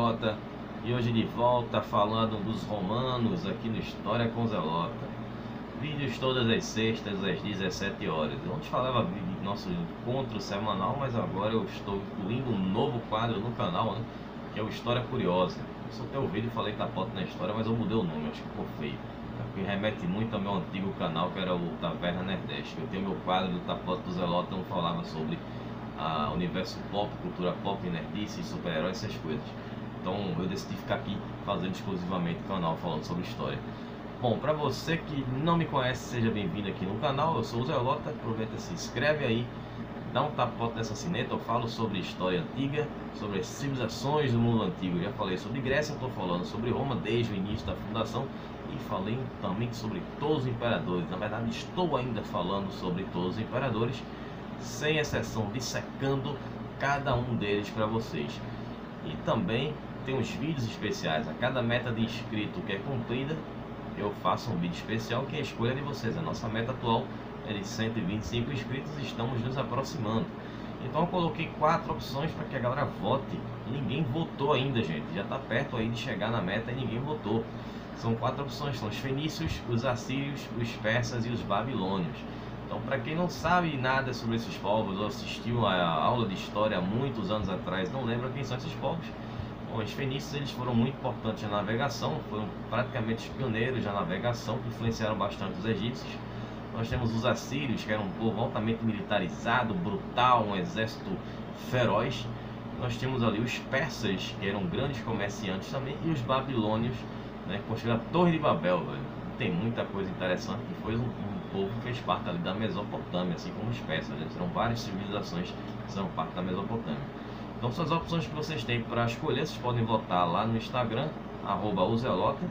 Zelota e hoje de volta falando dos romanos aqui no História com Zelota. Vídeos todas as sextas às 17 horas. Antes falava de nosso encontro semanal, mas agora eu estou incluindo um novo quadro no canal, né, que é o História Curiosa. Eu soltei o vídeo e falei Tapoto na História, mas eu mudei o nome, acho que ficou feio. Que remete muito ao meu antigo canal, que era o Taverna Nerdeste. Eu tenho meu quadro do Tapoto do Zelota, onde falava sobre universo pop, cultura pop, nerdice, super-heróis, essas coisas. Então eu decidi ficar aqui fazendo exclusivamente o canal falando sobre história. Bom, para você que não me conhece, seja bem-vindo aqui no canal. Eu sou o Zelota, aproveita, se inscreve aí, dá um tapote nessa sineta. Eu falo sobre história antiga, sobre as civilizações do mundo antigo. Eu já falei sobre Grécia, estou falando sobre Roma desde o início da fundação e falei também sobre todos os imperadores. Na verdade, estou ainda falando sobre todos os imperadores, sem exceção, dissecando cada um deles para vocês. E também tem uns vídeos especiais. A cada meta de inscrito que é cumprida, eu faço um vídeo especial, que é a escolha de vocês. A nossa meta atual é de 125 inscritos, estamos nos aproximando. Então eu coloquei 4 opções para que a galera vote. E ninguém votou ainda, gente. Já está perto aí de chegar na meta e ninguém votou. São 4 opções, são os fenícios, os assírios, os persas e os babilônios. Então, para quem não sabe nada sobre esses povos, ou assistiu a aula de história há muitos anos atrás, não lembra quem são esses povos. Bom, os fenícios, eles foram muito importantes na navegação, foram praticamente os pioneiros da navegação, que influenciaram bastante os egípcios. Nós temos os assírios, que eram um povo altamente militarizado, brutal, um exército feroz. Nós temos ali os persas, que eram grandes comerciantes também, e os babilônios, né, que construíram a Torre de Babel, velho. Tem muita coisa interessante, que foi um povo que fez parte ali da Mesopotâmia, assim como os persas. São várias civilizações que são parte da Mesopotâmia. Então são as opções que vocês têm para escolher. Vocês podem votar lá no Instagram, @uzelota.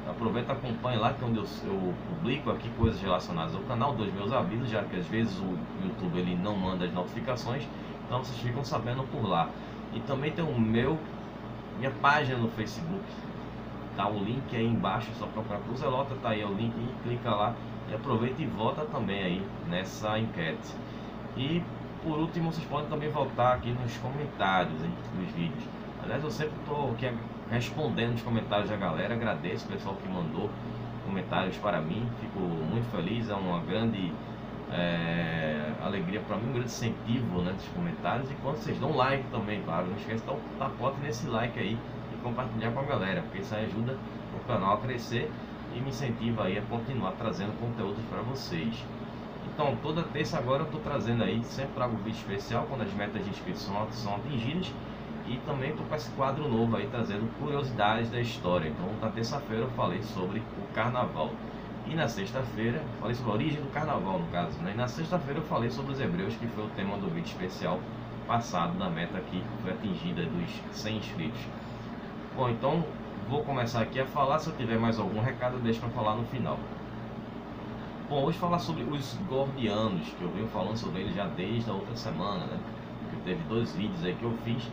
Aproveita, acompanhe lá, que é onde eu publico aqui coisas relacionadas ao canal, dos meus avisos, já que às vezes o YouTube ele não manda as notificações, então vocês ficam sabendo por lá. E também tem minha página no Facebook. Tá o link aí embaixo, só procurar por Zelota, tá aí o link, e clica lá e aproveita e vota também aí nessa enquete. E por último, vocês podem também votar aqui nos comentários, hein, dos vídeos. Aliás, eu sempre estou aqui respondendo os comentários da galera, agradeço o pessoal que mandou comentários para mim, fico muito feliz, é uma grande alegria para mim, um grande incentivo, né, dos comentários. E quando vocês dão like também, claro, não esqueça de dar um tapote nesse like aí, compartilhar com a galera, porque isso aí ajuda o canal a crescer e me incentiva aí a continuar trazendo conteúdos para vocês. Então toda terça agora eu estou trazendo aí, sempre trago um vídeo especial quando as metas de inscrição são atingidas, e também estou com esse quadro novo aí trazendo curiosidades da história. Então na terça-feira eu falei sobre o carnaval, e na sexta-feira falei sobre a origem do carnaval, no caso, né? E na sexta-feira eu falei sobre os hebreus, que foi o tema do vídeo especial passado, da meta que foi atingida dos 100 inscritos. Bom, então vou começar aqui a falar. Se eu tiver mais algum recado, deixa para falar no final. Bom, hoje falar sobre os gordianos, que eu venho falando sobre eles já desde a outra semana, né? Que teve 2 vídeos aí que eu fiz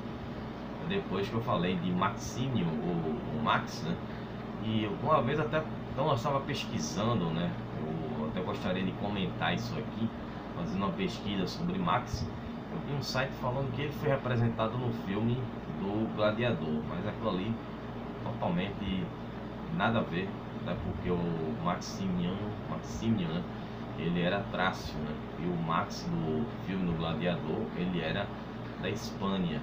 depois que eu falei de Maxímio, o Max, né? E uma vez até, então eu estava pesquisando, né? Eu até gostaria de comentar isso aqui, fazendo uma pesquisa sobre Max. Eu vi um site falando que ele foi representado no filme do Gladiador, mas aquilo ali totalmente nada a ver, né? Porque o Maximiano, né, ele era trácio, né? E o Max do filme do Gladiador, ele era da Espanha.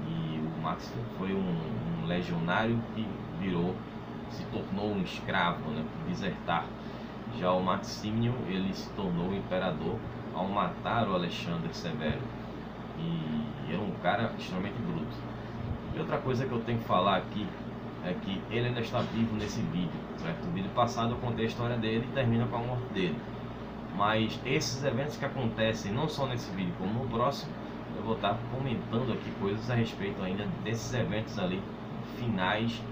E o Max foi um legionário que se tornou um escravo, né, por desertar. Já o Maxímio, ele se tornou imperador ao matar o Alexandre Severo, e era um cara extremamente bruto. E outra coisa que eu tenho que falar aqui é que ele ainda está vivo nesse vídeo, certo? No vídeo passado eu contei a história dele e termina com a morte dele, mas esses eventos que acontecem não só nesse vídeo como no próximo, eu vou estar comentando aqui coisas a respeito ainda desses eventos ali finais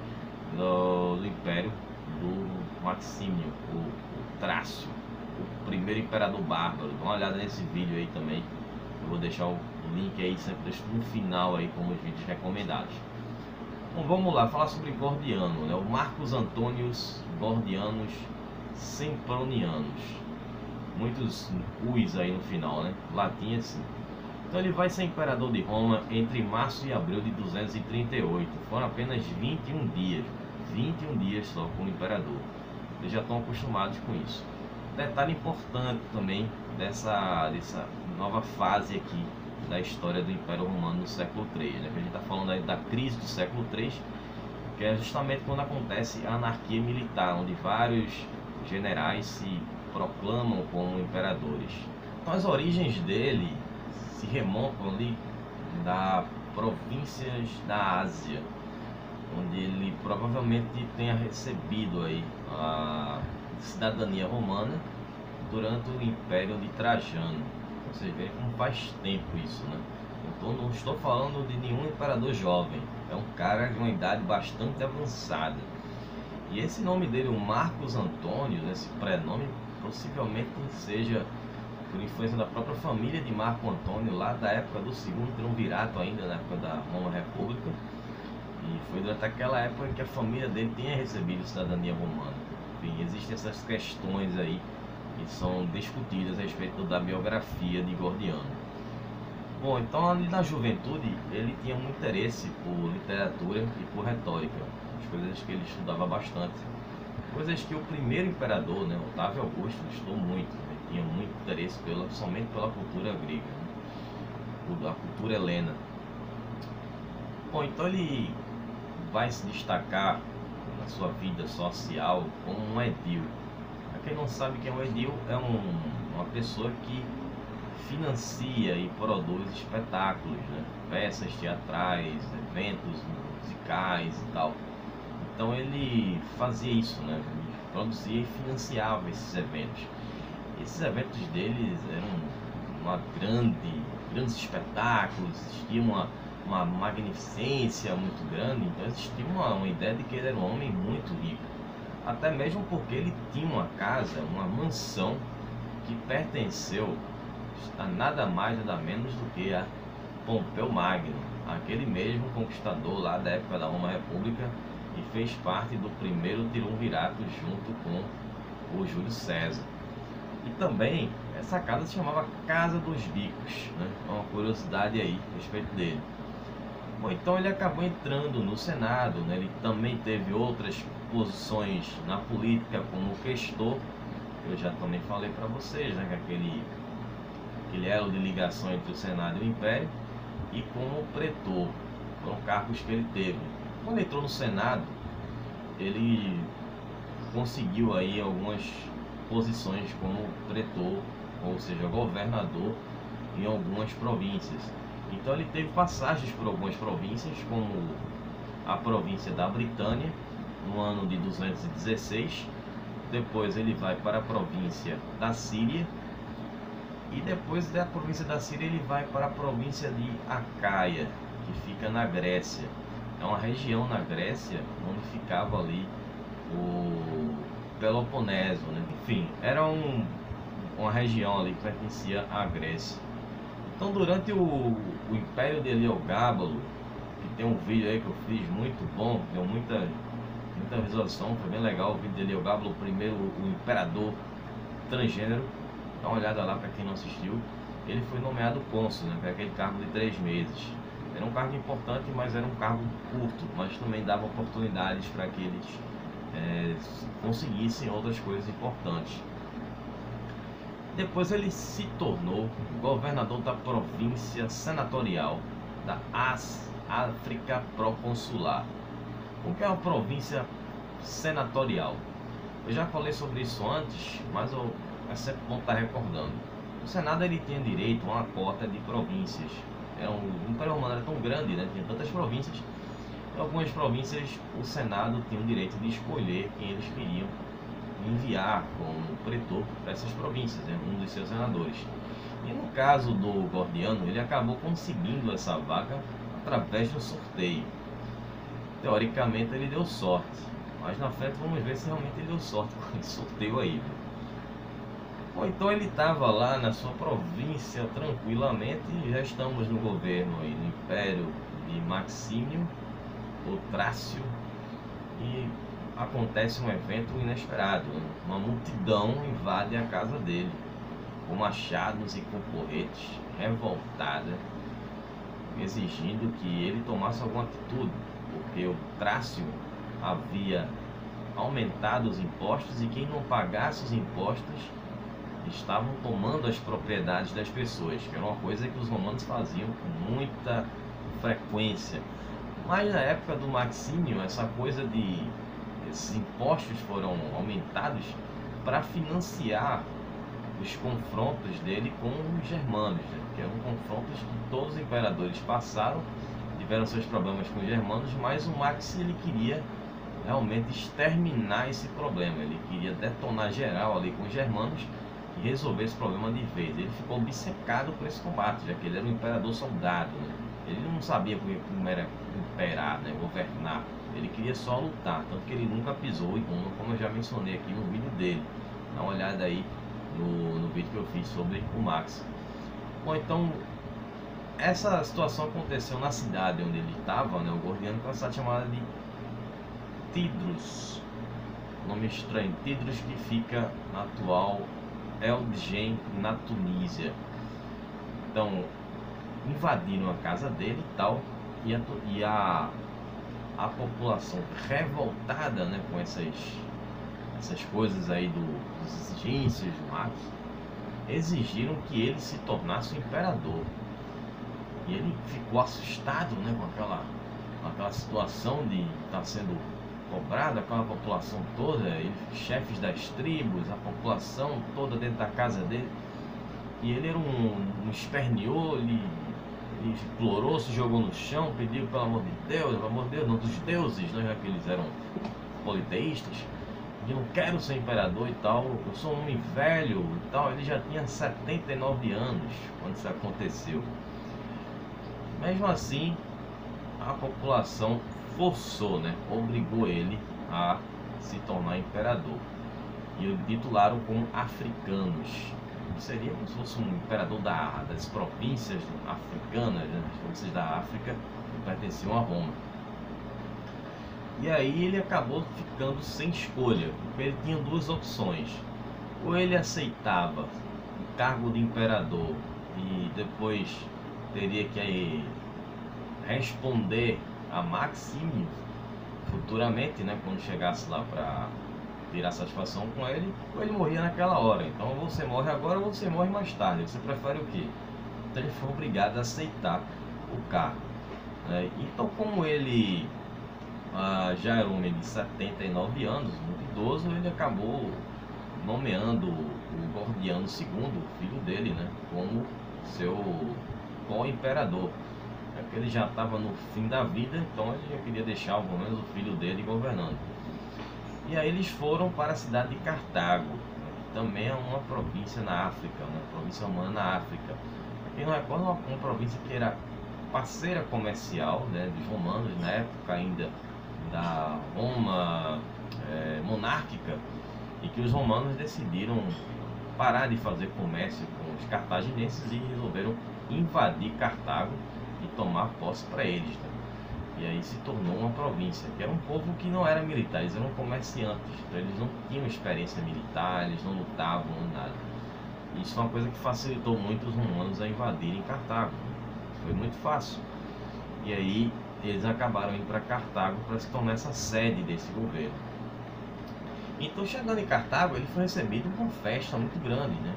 do império do Maxímio, o Trácio, o primeiro imperador bárbaro. Dá uma olhada nesse vídeo aí também, eu vou deixar o link aí, sempre deixo no final aí como os vídeos recomendados. Bom, vamos lá, falar sobre Gordiano, né? O Marcos Antônios Gordianos Sempronianos, muitos U's aí no final, né? Latim assim. Então ele vai ser imperador de Roma entre março e abril de 238. Foram apenas 21 dias. 21 dias só como imperador. Eles já estão acostumados com isso. Detalhe importante também dessa nova fase aqui da história do Império Romano no século III, né? A gente está falando aí da crise do século III, que é justamente quando acontece a anarquia militar, onde vários generais se proclamam como imperadores. Então as origens dele se remontam ali da províncias da Ásia, onde ele provavelmente tenha recebido aí a cidadania romana durante o Império de Trajano. Você vê como faz tempo isso, né? Então não estou falando de nenhum imperador jovem, é um cara de uma idade bastante avançada. E esse nome dele, o Marcos Antônio, esse prenome, possivelmente seja por influência da própria família de Marco Antônio, lá da época do segundo triunvirato ainda, na época da Roma República. E foi durante aquela época que a família dele tinha recebido cidadania romana. Enfim, existem essas questões aí que são discutidas a respeito da biografia de Gordiano. Bom, então ali na juventude ele tinha muito interesse por literatura e por retórica, as coisas que ele estudava bastante. Coisas que o primeiro imperador, né, Otávio Augusto, estudou muito, né, tinha muito interesse somente pela cultura grega, né, a cultura helena. Bom, então ele vai se destacar na sua vida social como um edil. Para quem não sabe quem é um edil, é uma pessoa que financia e produz espetáculos, né, peças teatrais, eventos musicais e tal. Então ele fazia isso, né, ele produzia e financiava esses eventos. Esses eventos deles eram grandes espetáculos, existia uma magnificência muito grande, então existia uma ideia de que ele era um homem muito rico, até mesmo porque ele tinha uma casa, uma mansão que pertenceu a nada mais nada menos do que a Pompeu Magno, aquele mesmo conquistador lá da época da Roma República e fez parte do primeiro triunvirato junto com o Júlio César. E também essa casa se chamava Casa dos Bicos, né? Uma curiosidade aí a respeito dele. Bom, então ele acabou entrando no Senado, né? Ele também teve outras posições na política, como questor, eu já também falei para vocês, né? Que aquele elo de ligação entre o Senado e o Império, e como pretor, foram cargos que ele teve. Quando ele entrou no Senado, ele conseguiu aí algumas posições como pretor, ou seja, governador em algumas províncias. Então ele teve passagens por algumas províncias, como a província da Britânia, no ano de 216. Depois ele vai para a província da Síria. E depois da província da Síria ele vai para a província de Acaia, que fica na Grécia. É uma região na Grécia onde ficava ali o Peloponeso, né? Enfim, era uma região ali que pertencia à Grécia. Então durante o Império de Heliogábalo, que tem um vídeo aí que eu fiz muito bom, deu muita visualização, foi bem legal o vídeo de Heliogábalo, o primeiro, o imperador transgênero. Dá uma olhada lá para quem não assistiu. Ele foi nomeado cônsul, né, que é aquele cargo de 3 meses. Era um cargo importante, mas era um cargo curto, mas também dava oportunidades para que eles conseguissem outras coisas importantes. Depois ele se tornou governador da província senatorial da África Proconsular. O que é uma província senatorial? Eu já falei sobre isso antes, mas é sempre bom estar recordando. O Senado ele tinha direito a uma cota de províncias. O Império Romano era tão grande, né? Tinha tantas províncias. Em algumas províncias o Senado tinha o direito de escolher quem eles queriam enviar como pretor para essas províncias, né? Um dos seus senadores. E no caso do Gordiano, ele acabou conseguindo essa vaga através do sorteio. Teoricamente ele deu sorte, mas na frente vamos ver se realmente ele deu sorte com esse sorteio aí. Bom, então ele estava lá na sua província tranquilamente, e já estamos no governo aí, no Império de Maxímio, o Trácio, e acontece um evento inesperado, né? Uma multidão invade a casa dele. com machados e com porretes, revoltada, exigindo que ele tomasse alguma atitude, porque o Trácio havia aumentado os impostos e quem não pagasse os impostos estavam tomando as propriedades das pessoas, que era uma coisa que os romanos faziam com muita frequência. Mas na época do Maxímio, essa coisa de esses impostos foram aumentados para financiar os confrontos dele com os germanos, né? Que eram confrontos que todos os imperadores passaram, tiveram seus problemas com os germanos, mas o Max ele queria realmente exterminar esse problema, ele queria detonar geral ali com os germanos e resolver esse problema de vez. Ele ficou obcecado por esse combate, já que ele era um imperador soldado, né? Ele não sabia como era imperar, né? Governar, ele queria só lutar, tanto que ele nunca pisou em Roma, como eu já mencionei aqui no vídeo dele. Dá uma olhada aí no vídeo que eu fiz sobre o Max. Bom, então essa situação aconteceu na cidade onde ele estava, né? O Gordiano, com uma cidade chamada de Tidros, nome estranho, Tidros, que fica na atual Eldgen, na Tunísia. Então invadiram a casa dele e tal, e a população revoltada, né, com essas coisas aí dos exigências do Max, exigiram que ele se tornasse o imperador. E ele ficou assustado, né, com aquela situação de estar sendo cobrado, aquela população toda, chefes das tribos, a população toda dentro da casa dele. E ele era um esperneou, ele implorou, se jogou no chão, pediu pelo amor de Deus, não, dos deuses, né, já que eles eram politeístas, eu não quero ser imperador e tal, eu sou um homem velho e tal. Ele já tinha 79 anos quando isso aconteceu. Mesmo assim, a população forçou, né, obrigou ele a se tornar imperador, e o titularam como africanos. Seria como se fosse um imperador das províncias africanas, né? As províncias da África que pertenciam a Roma. E aí ele acabou ficando sem escolha, porque ele tinha duas opções: ou ele aceitava o cargo de imperador e depois teria que responder a Maxímio futuramente, né, quando chegasse lá para tirar satisfação com ele, ou ele morria naquela hora. Então, ou você morre agora ou você morre mais tarde. Você prefere o quê? Então ele foi obrigado a aceitar o cargo, né? Então, como ele já era um homem de 79 anos, muito idoso, ele acabou nomeando o Gordiano II, o filho dele, né, como seu co-imperador. É porque ele já estava no fim da vida, então ele já queria deixar pelo menos o filho dele governando. E aí eles foram para a cidade de Cartago, né, que também é uma província na África, uma província romana na África. Quem não recorda, uma província que era parceira comercial, né, dos romanos, na época ainda da Roma monárquica, e que os romanos decidiram parar de fazer comércio com os cartaginenses e resolveram invadir Cartago e tomar posse para eles, né? E aí se tornou uma província, que era um povo que não era militar, eles eram comerciantes, então eles não tinham experiência militar, eles não lutavam, nada. Isso foi uma coisa que facilitou muito os romanos a invadirem Cartago, né? Foi muito fácil. E aí eles acabaram indo para Cartago para se tornar essa sede desse governo. Então, chegando em Cartago, ele foi recebido com festa muito grande, né,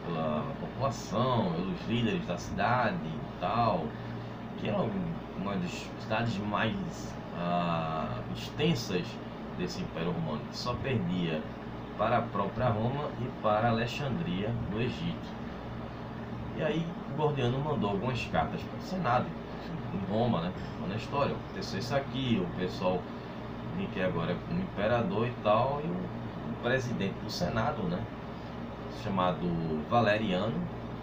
pela população, pelos líderes da cidade e tal, que era uma das cidades mais extensas desse Império Romano, que só perdia para a própria Roma e para Alexandria, no Egito. E aí o Gordiano mandou algumas cartas para o Senado, em Roma, né, na história, aconteceu isso aqui, o pessoal me quer agora como imperador e tal, e o presidente do Senado, né, chamado Valeriano,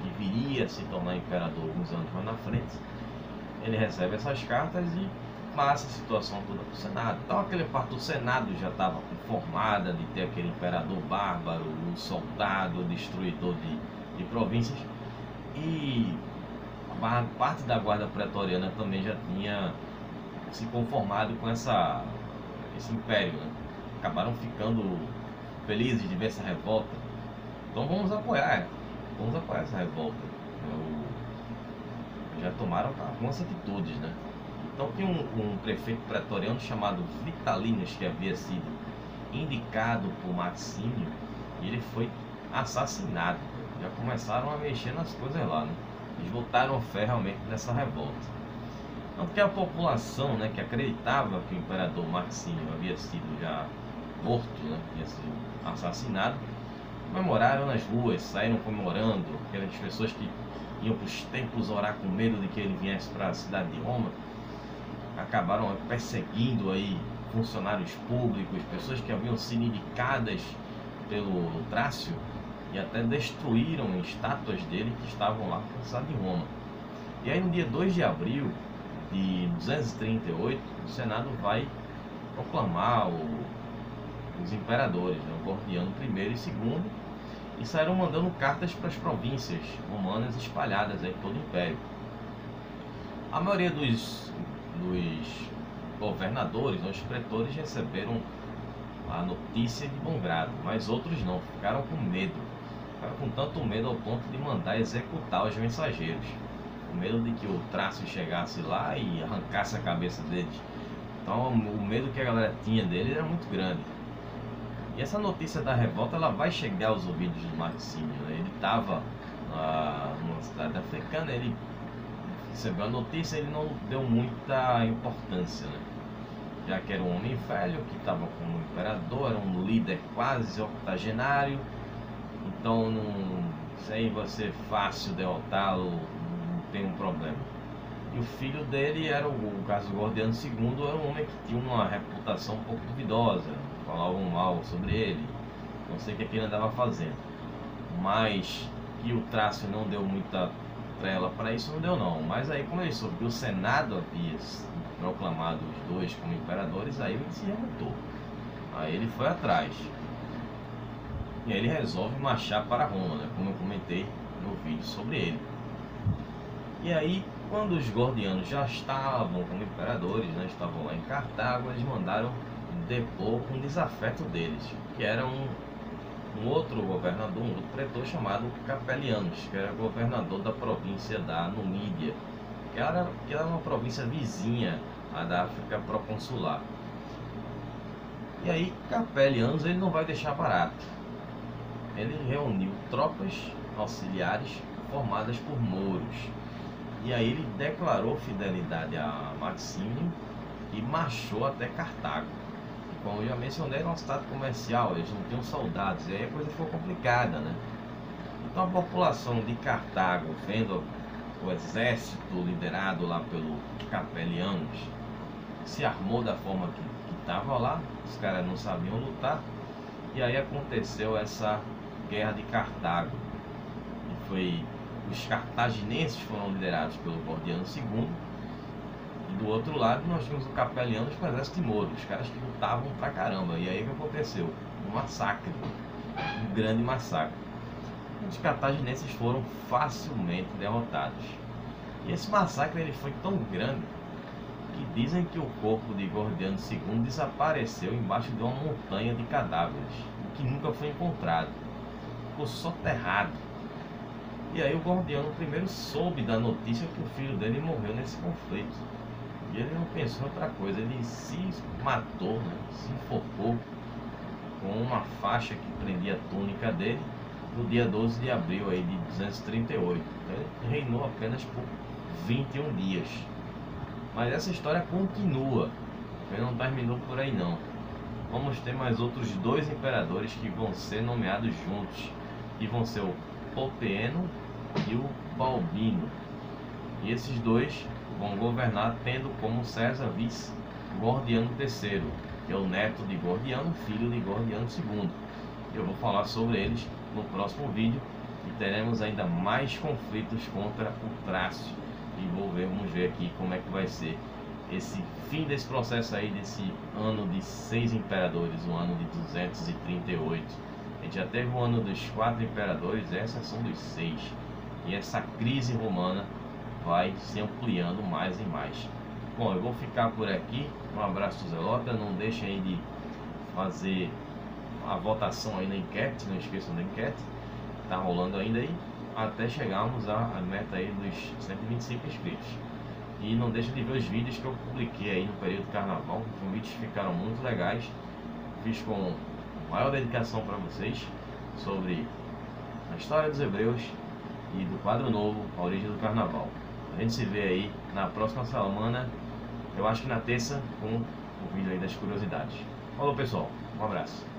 que viria a se tornar imperador alguns anos mais na frente, ele recebe essas cartas e passa a situação toda para o Senado. Então aquele parte do Senado já estava conformada de ter aquele imperador bárbaro, um soldado, destruidor de províncias, e a parte da guarda pretoriana também já tinha se conformado com esse império, né? Acabaram ficando felizes de ver essa revolta Então vamos apoiar essa revolta. Já tomaram algumas atitudes, né? Então tinha um prefeito pretoriano chamado Vitalinos, que havia sido indicado por Maxímio, e ele foi assassinado. Já começaram a mexer nas coisas lá, né? Eles botaram fé realmente nessa revolta. Tanto que a população, né, que acreditava que o imperador Maxímio havia sido já morto, né, tinha sido assassinado, comemoraram nas ruas, saíram comemorando. Aquelas pessoas que iam para os templos orar com medo de que ele viesse para a cidade de Roma, acabaram perseguindo aí funcionários públicos, pessoas que haviam sido indicadas pelo Trácio, e até destruíram estátuas dele que estavam lá na cidade de Roma. E aí no dia 2 de abril de 238, o Senado vai proclamar os imperadores, né, o Gordiano I e II, e saíram mandando cartas para as províncias romanas espalhadas aí em todo o Império. A maioria dos governadores, os pretores, receberam a notícia de bom grado, mas outros não, ficaram com medo. Ficaram com tanto medo ao ponto de mandar executar os mensageiros, com medo de que o Trácio chegasse lá e arrancasse a cabeça deles. Então o medo que a galera tinha dele era muito grande. E essa notícia da revolta, ela vai chegar aos ouvidos do Maxímio, né? Ele estava numa cidade africana, ele recebeu a notícia, ele não deu muita importância, né? Já que era um homem velho que estava como imperador, era um líder quase octogenário, então isso aí vai ser fácil derrotá-lo, não tem um problema. E o filho dele era o caso Gordiano II, era um homem que tinha uma reputação um pouco duvidosa, falavam mal sobre ele, não sei o que ele andava fazendo, mas que o Trácio não deu muita trela para isso, não deu não. Mas aí, como ele soube que o Senado havia proclamado os dois como imperadores, aí ele se revoltou, aí ele foi atrás, e aí ele resolve marchar para Roma, né, como eu comentei no vídeo sobre ele. E aí, quando os gordianos já estavam como imperadores, né, estavam lá em Cartago, eles mandaram depor um desafeto deles, que era um outro governador, um outro pretor chamado Capelianos, que era governador da província da Numídia, que era uma província vizinha à da África proconsular. E aí Capelianos, ele não vai deixar barato. Ele reuniu tropas auxiliares formadas por mouros. E aí ele declarou fidelidade a Maxímio e marchou até Cartago. E como eu já mencionei, era uma cidade comercial, eles não tinham soldados, e aí a coisa ficou complicada, né? Então a população de Cartago, vendo o exército liderado lá pelo Capelianos, se armou da forma que estava lá, os caras não sabiam lutar, e aí aconteceu essa guerra de Cartago. E foi, os cartaginenses foram liderados pelo Gordiano II, e do outro lado nós tínhamos o Capelianos com o exército de mouros, os caras que lutavam pra caramba. E aí o que aconteceu? Um massacre, um grande massacre. Os cartaginenses foram facilmente derrotados. E esse massacre ele foi tão grande que dizem que o corpo de Gordiano II desapareceu embaixo de uma montanha de cadáveres, que nunca foi encontrado. Ficou soterrado. E aí o Gordiano I soube da notícia que o filho dele morreu nesse conflito. E ele não pensou em outra coisa, ele se matou, né? Se enforcou com uma faixa que prendia a túnica dele no dia 12 de abril aí de 238. Então, ele reinou apenas por 21 dias. Mas essa história continua, ele não terminou por aí não. Vamos ter mais outros dois imperadores que vão ser nomeados juntos, e vão ser o Popeeno e o Balbino. E esses dois vão governar tendo como César vice Gordiano III, que é o neto de Gordiano, filho de Gordiano II. Eu vou falar sobre eles no próximo vídeo, e teremos ainda mais conflitos contra o Trácio. E vamos ver aqui como é que vai ser esse fim desse processo aí, desse ano de 6 imperadores, o ano de 238. A gente já teve o ano dos 4 imperadores, essa são dos 6. E essa crise romana vai se ampliando mais e mais. Bom, eu vou ficar por aqui. Um abraço, Zelota. Não deixem aí de fazer a votação aí na enquete, não esqueçam da enquete. tá rolando ainda aí, até chegarmos à meta aí dos 125 inscritos. E não deixa de ver os vídeos que eu publiquei aí no período do carnaval. Os vídeos ficaram muito legais. Fiz com maior dedicação para vocês sobre a história dos hebreus e do quadro novo, a origem do carnaval. A gente se vê aí na próxima semana, eu acho que na terça, com o vídeo aí das curiosidades. Falou pessoal, um abraço.